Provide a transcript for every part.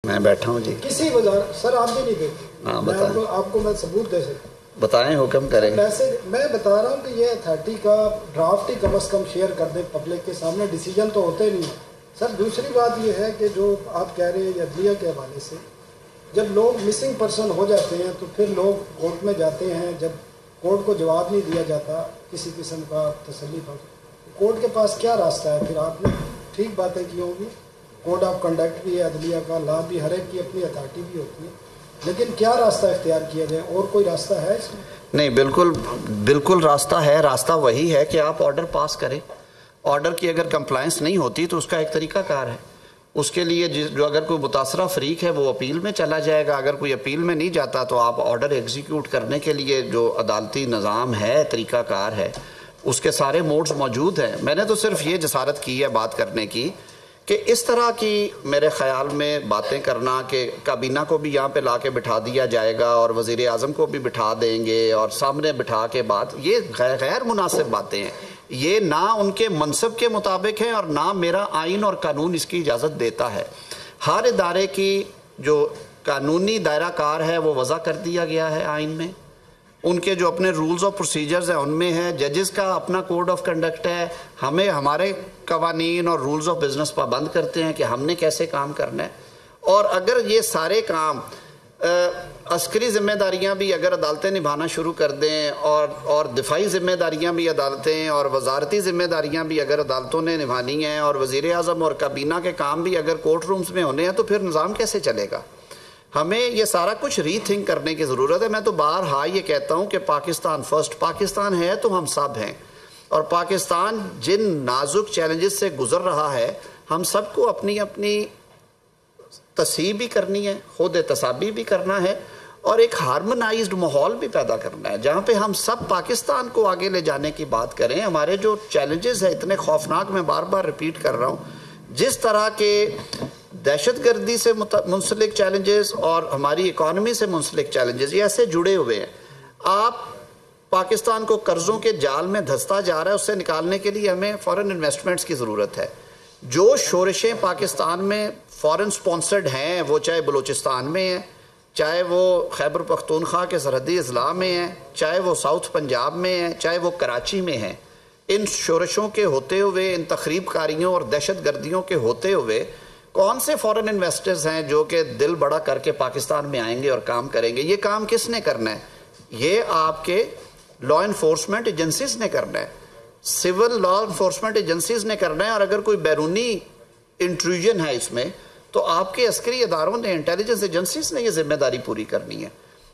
میں بیٹھا ہوں جی. کسی وزارت سر آپ بھی نہیں دیتے. ہاں میں آپ کو میں ثبوت دے سکتا ہوں. بتائیں, حکم کریں. میں بتا رہا ہوں کہ یہ اتھارٹی کا ڈرافٹ ہی کم از کم شیئر کر دیں پبلک کے سامنے. ڈیسیجن تو ہوتے نہیں. سر دوسری بات یہ ہے کہ جو آپ کہہ رہے ہیں عدلیہ کے حوالے سے, جب لوگ مسنگ پرسن ہو جاتے ہیں تو پھر لوگ کورٹ میں جاتے ہیں. جب کورٹ کو جواب نہیں دیا جاتا کسی قسم کا تسلی پر, کورٹ کے پاس کیا راستہ ہے؟ پھر آپ نے ٹھیک باتیں کی ہوگی, کوڈ آف کنڈکٹ بھی ہے عدلیہ کا, لا بھی, ہر ایک کی اپنی اتھارٹی بھی ہوتی ہے, لیکن کیا راستہ اختیار کیا جائے؟ اور کوئی راستہ ہے اس میں؟ نہیں, بالکل راستہ ہے. راستہ وہی ہے کہ آپ آرڈر پاس کریں. آرڈر کی اگر کمپلائنس نہیں ہوتی تو اس کا ایک طریقہ کار ہے. اس کے لیے جو اگر کوئی متاثرہ فریق ہے وہ اپیل میں چلا جائے گا. اگر کوئی اپیل میں نہیں جاتا تو آپ آرڈر ایگزیکیوٹ کرنے کے لیے جو عدالتی نظام ہے, طریقہ کار ہے, اس کے سارے موڈز موجود ہیں. میں نے تو صرف یہ جسارت کی ہے بات کرنے کی کہ اس طرح کی میرے خیال میں باتیں کرنا کہ کابینہ کو بھی یہاں پہ لا کے بٹھا دیا جائے گا اور وزیر اعظم کو بھی بٹھا دیں گے اور سامنے بٹھا کے بات, یہ غیر مناسب باتیں ہیں. یہ نہ ان کے منصب کے مطابق ہیں اور نہ میرا آئین اور قانون اس کی اجازت دیتا ہے. ہر ادارے کی جو قانونی دائرہ کار ہے وہ وضع کر دیا گیا ہے آئین میں. ان کے جو اپنے رولز اور پروسیجرز ہیں ان میں ہے. ججز کا اپنا کوڈ آف کنڈکٹ ہے. ہمیں ہمارے قوانین اور رولز آف بزنس پابند کرتے ہیں کہ ہم نے کیسے کام کرنا ہے. اور اگر یہ سارے کام عسکری ذمہ داریاں بھی اگر عدالتیں نبھانا شروع کر دیں اور دفاعی ذمہ داریاں بھی عدالتیں اور وزارتی ذمہ داریاں بھی اگر عدالتوں نے نبھانی ہیں اور وزیر اعظم اور کابینہ کے کام بھی اگر کورٹ رومز میں ہونے ہیں تو پھر نظام کیسے چلے گا؟ ہمیں یہ سارا کچھ ری تھنک کرنے کی ضرورت ہے. میں تو بارہا یہ کہتا ہوں کہ پاکستان فرسٹ. پاکستان ہے تو ہم سب ہیں, اور پاکستان جن نازک چیلنجز سے گزر رہا ہے ہم سب کو اپنی اپنی تصحیح بھی کرنی ہے, خود احتسابی بھی کرنا ہے, اور ایک ہارمونائزڈ ماحول بھی پیدا کرنا ہے جہاں پہ ہم سب پاکستان کو آگے لے جانے کی بات کریں. ہمارے جو چیلنجز ہیں اتنے خوفناک, میں بار بار ریپیٹ کر رہا ہوں, جس طرح کے دہشت گردی سے منسلک چیلنجز اور ہماری اکانومی سے منسلک چیلنجز یہ ایسے جڑے ہوئے ہیں. آپ پاکستان کو قرضوں کے جال میں دھستا جا رہا ہے, اس سے نکالنے کے لیے ہمیں فورن انویسٹمنٹس کی ضرورت ہے. جو شورشیں پاکستان میں فورن سپانسرڈ ہیں, وہ چاہے بلوچستان میں ہیں, چاہے وہ خیبر پختونخوا کے سرحدی اضلاع میں ہیں, چاہے وہ ساؤتھ پنجاب میں ہیں, چاہے وہ کراچی میں ہیں, ان شورشوں کے ہوتے ہوئے, ان تخریب کاریوں اور دہشت گردیوں کے ہوتے ہوئے کون سے فورن انویسٹرز ہیں جو کہ دل بڑا کر کے پاکستان میں آئیں گے اور کام کریں گے؟ یہ کام کس نے کرنا ہے؟ یہ آپ کے لا انفورسمنٹ ایجنسیز نے کرنا ہے, سول لا انفورسمنٹ ایجنسیز نے کرنا ہے. اور اگر کوئی بیرونی انٹروژن ہے اس میں تو آپ کے عسکری اداروں نے, انٹیلیجنس ایجنسیز نے یہ ذمہ داری پوری کرنی ہے.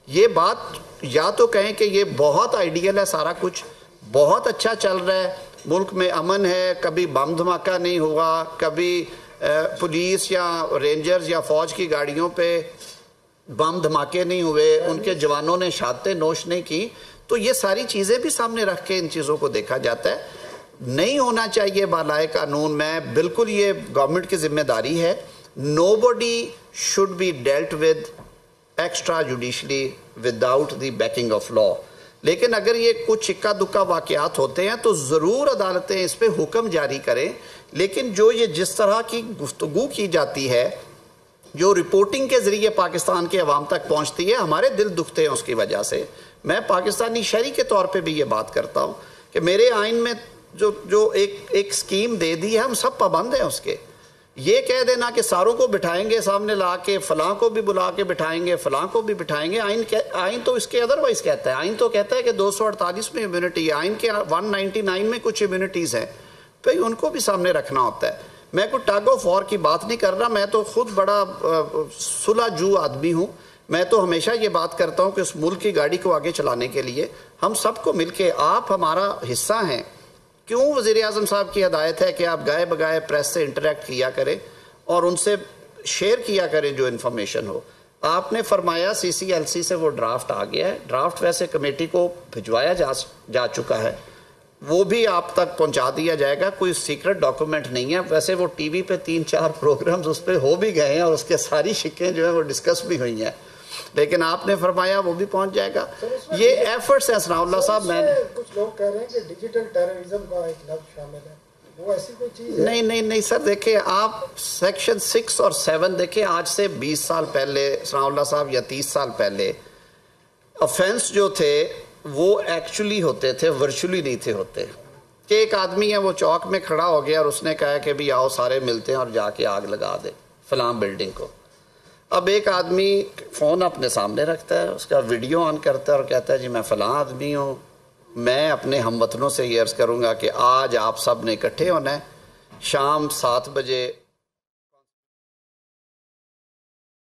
یہ بات یا تو کہیں کہ یہ بہت آئیڈیل ہے, سارا کچھ بہت اچھا چل رہا ہے, ملک میں امن ہے, کبھی بم دھماکہ نہیں ہوا, کبھی پولیس یا رینجرز یا فوج کی گاڑیوں پہ بم دھماکے نہیں ہوئے, ان کے جوانوں نے شہادتیں نوش نہیں کی, تو یہ ساری چیزیں بھی سامنے رکھ کے ان چیزوں کو دیکھا جاتا ہے. نہیں ہونا چاہیے بالائے قانون. میں بالکل, یہ گورنمنٹ کی ذمہ داری ہے. Nobody should be dealt with extrajudicially without the backing of law. لیکن اگر یہ کچھ اکا دکا واقعات ہوتے ہیں تو ضرور عدالتیں اس پہ حکم جاری کریں. لیکن جو یہ جس طرح کی گفتگو کی جاتی ہے, جو رپورٹنگ کے ذریعے پاکستان کے عوام تک پہنچتی ہے, ہمارے دل دکھتے ہیں اس کی وجہ سے. میں پاکستانی شہری کے طور پہ بھی یہ بات کرتا ہوں کہ میرے آئین میں جو ایک سکیم دے دی ہے, ہم سب پابند ہیں اس کے. یہ کہہ دینا کہ ساروں کو بٹھائیں گے سامنے لا کے, فلاں کو بھی بلا کے بٹھائیں گے, فلاں کو بھی بٹھائیں گے, آئین تو اس کے ادروائز کہتا ہے. آئین تو کہتا ہے کہ 248 میں امیونٹی ہے, آئین کے 199 میں کچھ امیونٹیز ہیں, پھر ان کو بھی سامنے رکھنا ہوتا ہے. میں کوئی ٹگ آف وار کی بات نہیں کر رہا, میں تو خود بڑا صلح جو آدمی ہوں. میں تو ہمیشہ یہ بات کرتا ہوں کہ اس ملک کی گاڑی کو آگے چلانے کے لیے ہم سب کو مل کے, آپ ہمارا حصہ ہیں. کیوں وزیر اعظم صاحب کی ہدایت ہے کہ آپ گائے بگائے پریس سے انٹریکٹ کیا کریں اور ان سے شیئر کیا کریں جو انفارمیشن ہو. آپ نے فرمایا CCLC سے وہ ڈرافٹ آ گیا ہے, ڈرافٹ ویسے کمیٹی کو بھجوایا جا چکا ہے, وہ بھی آپ تک پہنچا دیا جائے گا. کوئی سیکرٹ ڈاکومنٹ نہیں ہے. ویسے وہ ٹی وی پہ 3-4 پروگرامز اس پہ ہو بھی گئے ہیں اور اس کے ساری شکیں جو ہیں وہ ڈسکس بھی ہوئی ہیں, لیکن آپ نے فرمایا وہ بھی پہنچ جائے گا. یہ ایفرٹس ہیں ثناء اللہ صاحب. میں کچھ لوگ کہہ رہے ہیں کہ ڈیجیٹل ٹیررزم کا ایک لفظ شامل ہے, وہ ایسی کوئی چیز ہے؟ نہیں سر، دیکھیں آپ سیکشن 6 اور 7 دیکھیں، آج سے 20 سال پہلے ثناء اللہ صاحب یا 30 سال پہلے افینس جو تھے وہ ایکچولی ہوتے تھے، ورچولی نہیں تھے ہوتے، کہ ایک آدمی ہے وہ چوک میں کھڑا ہو گیا اور اس نے کہا کہ بھی آؤ سارے ملتے ہیں اور جا کے آگ لگا دے فلاں بلڈنگ کو۔ اب ایک آدمی فون اپنے سامنے رکھتا ہے، اس کا ویڈیو آن کرتا ہے اور کہتا ہے جی میں فلاں آدمی ہوں، میں اپنے ہم وطنوں سے یہ عرض کروں گا کہ آج آپ سب نے اکٹھے ہونا ہے، شام 7 بجے